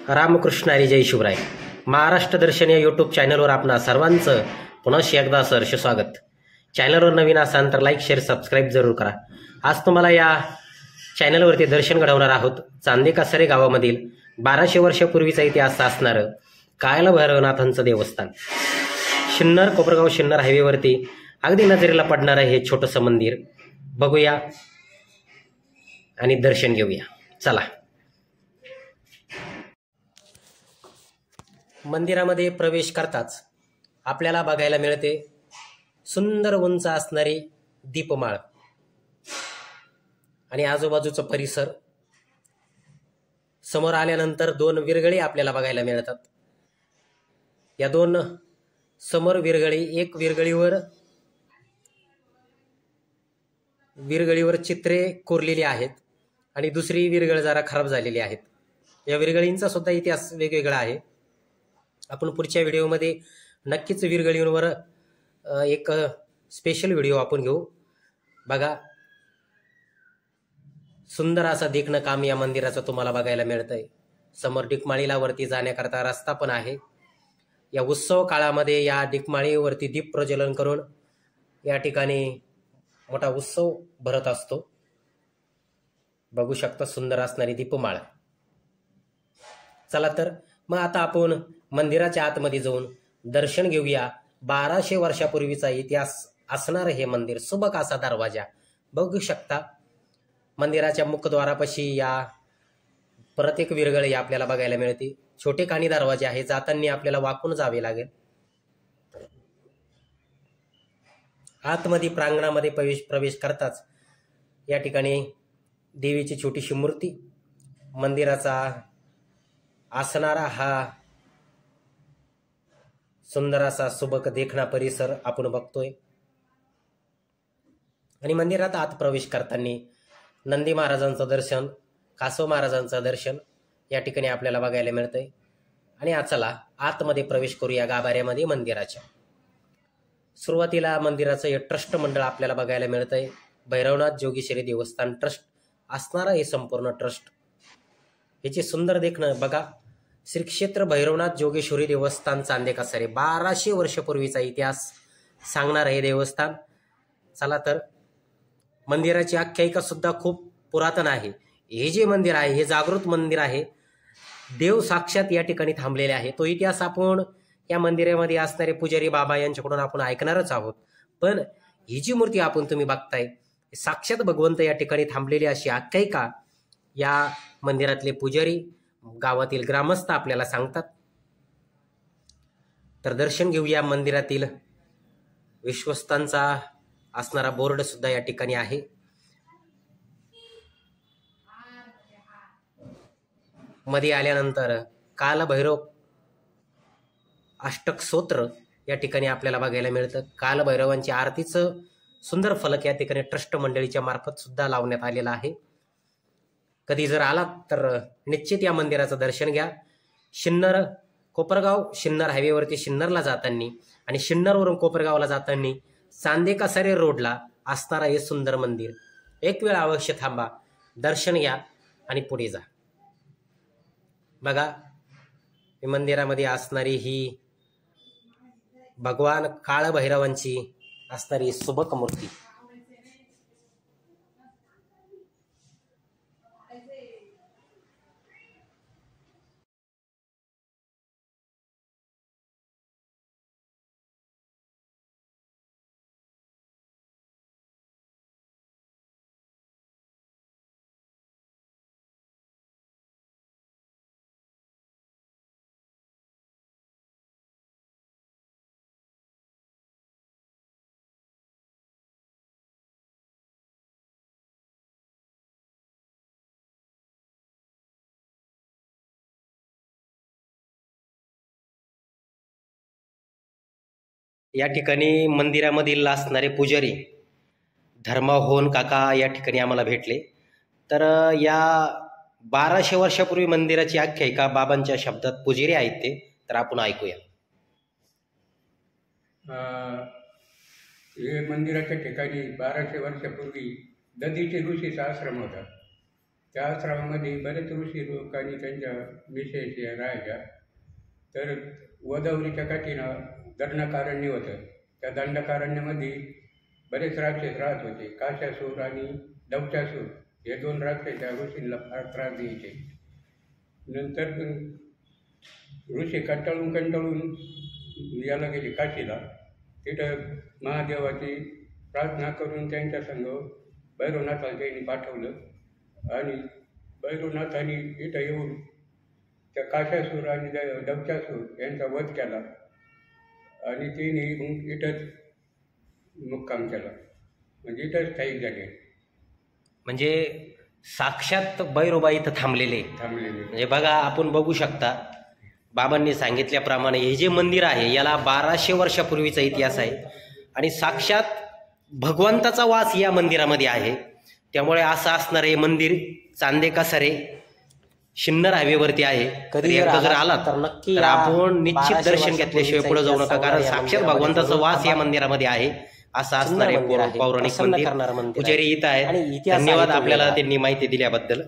रामकृष्ण हरी जय शिवराय. महाराष्ट्र दर्शन या यूट्यूब चॅनलवर आपणा सर्वांचं पुन्हा एकदा सहर्ष स्वागत. चॅनलवर नवीन असाल तर लाईक शेअर सबस्क्राईब जरूर करा. आज तुम्हाला या चॅनलवरती दर्शन घडवणार आहोत चांदेकासरे गावामधील 1200 वर्षापूर्वीचा इतिहास असणारं काल भैरवनाथांचं देवस्थान. शिन्नर कोपरगाव शिन्नर हायवेवरती अगदी नजरेला पडणारं हे छोटंसं मंदिर बघूया आणि दर्शन घेऊया. चला. मंदिरामध्ये प्रवेश करताच आपल्याला बघायला मिळते सुंदर उंच असणारी दीपमाळ आणि आजूबाजूचा परिसर. समोर आल्यानंतर दोन विरगळी आपल्याला बघायला मिळतात. या दोन समोर विरगळी, एक विरगळीवर चित्रे कोरलेली आहेत आणि दुसरी विरगळ जरा खराब झालेली आहेत. या विरगळींचा सुद्धा इतिहास वेगवेगळा आहे. आपण पुढच्या व्हिडिओमध्ये नक्कीच विरगळींवर एक स्पेशल व्हिडिओ आपण घेऊ. बघा, सुंदर असा देखणं काम या मंदिराचं तुम्हाला बघायला मिळतंय. समोर डिकमाळीला वरती जाण्याकरता रस्ता पण आहे. या उत्सव काळामध्ये या डिकमाळीवरती दीप प्रज्वलन करून या ठिकाणी मोठा उत्सव भरत असतो. बघू शकता सुंदर असणारी दीपमाळ. चला तर मग आता आपण मंदिराच्या आतमध्ये जाऊन दर्शन घेऊया. 1200 वर्षापूर्वीचा इतिहास असणार हे मंदिर. सुबक असा दरवाजा बघू शकता. मंदिराच्या मुखद्वारापाशी या परत एक विरगळी आपल्याला बघायला मिळते. छोटे कानी दरवाजे आहे, जाताना आपल्याला वाकून जावे लागेल. आतमध्ये प्रांगणामध्ये प्रवेश करताच या ठिकाणी देवीची छोटीशी मूर्ती, मंदिराचा असणारा हा सुंदर असा सुबक देखणा परिसर आपण बघतोय. आणि मंदिरात आत प्रवेश करताना नंदी महाराजांचं दर्शन, कासव महाराजांचं दर्शन या ठिकाणी आपल्याला बघायला मिळतंय. आणि चला आतमध्ये प्रवेश करूया गाभाऱ्यामध्ये मंदिराच्या. सुरुवातीला मंदिराचं हे ट्रस्ट मंडळ आपल्याला बघायला मिळतंय. भैरवनाथ जोगेश्वरी देवस्थान ट्रस्ट असणारा हे संपूर्ण ट्रस्ट. याचे सुंदर देखणं बघा. श्री क्षेत्र भैरवनाथ जोगेश्वरी देवस्थान चांदेकासरे, 1200 वर्षापूर्वीचा इतिहास सांगणार हे देवस्थान. चला तर मंदिराची आख्यायिका सुद्धा खूप पुरातन आहे. हे जे मंदिर आहे हे जागृत मंदिर आहे. देव साक्षात या ठिकाणी थांबलेले आहे. तो इतिहास आपण या मंदिरामध्ये असणारे पुजारी बाबा यांच्याकडून आपण ऐकणारच आहोत. पण ही जी मूर्ती आपण तुम्ही बघताय साक्षात भगवंत या ठिकाणी थांबलेली अशी आख्यायिका या मंदिरातले पुजारी, गावातील ग्रामस्थ आपल्याला सांगतात. तर दर्शन घेऊया. मंदिरातील विश्वस्तांचा असणारा बोर्ड सुद्धा या ठिकाणी आहे. मध्ये आल्यानंतर कालभैरव अष्टक स्तोत्र या ठिकाणी आपल्याला बघायला मिळतं. कालभैरवांची आरतीचं सुंदर फलक या ठिकाणी ट्रस्ट मंडळीच्या मार्फत सुद्धा लावण्यात आलेला आहे. कधी जर आलात तर निश्चित या मंदिराचं दर्शन घ्या. शिन्नर कोपरगाव शिन्नर हायवेवरती शिन्नरला जाताना आणि शिन्नरवरून कोपरगावला जाताना चांदेकासरे रोडला असणारा हे सुंदर मंदिर. एक वेळ अवश्य थांबा, दर्शन घ्या आणि पुढे जा. बघा, मंदिरामध्ये असणारी ही भगवान काळभैरवांची असणारी सुबक मूर्ती. या ठिकाणी मंदिरामधील असणारे पुजारी धर्महोन काका या ठिकाणी आम्हाला भेटले. तर या 1200 वर्षापूर्वी मंदिराची आख्यायिका बाबांच्या शब्दात पुजारी आहेत ते, तर आपण ऐकूया. हे मंदिराच्या ठिकाणी 1200 वर्षापूर्वी दधीचे ऋषीचा आश्रम होता. त्या आश्रमामध्ये बरेच ऋषी लोकांनी त्यांच्या मिसेस या राहायच्या. तर गोदावरीच्या काठीनं दंडकारण्य होतं. त्या दंडकारण्यामध्ये बरेच राक्षस राहत होते. काशासूर आणि दवचासूर हे 2 राक्षस त्या ऋषींना फार त्रास द्यायचे. नंतर ऋषी कंटाळून याला गेले काशीला. तिथं महादेवाची प्रार्थना करून त्यांच्या संग भैरवनाथाला त्यांनी पाठवलं आणि भैरवनाथाने इथं येऊन त्या काशासूर आणि दवचासूर यांचा वध केला आणि तिने मग इथंच मुक्काम केला, म्हणजे इथंच स्थायिक झाले. म्हणजे साक्षात भैरोबा इथं थांबलेले. म्हणजे बघा, आपण बघू शकता बाबांनी सांगितल्याप्रमाणे हे जे मंदिर आहे याला 1200 वर्षापूर्वीचा इतिहास आहे आणि साक्षात भगवंताचा वास या मंदिरामध्ये आहे. त्यामुळे असं असणार हे मंदिर चांदेकासारे शिन्नर हायवेवरती आहे. कधी जर आला तर नक्की तर आपण निश्चित दर्शन घेतल्याशिवाय पुढे जाऊ नका, कारण साक्षात भगवंताचा वास या मंदिरामध्ये आहे. असं असणारे पौराणिक मंदिर. पुजारी इथं आहेत. धन्यवाद आपल्याला त्यांनी माहिती दिल्याबद्दल.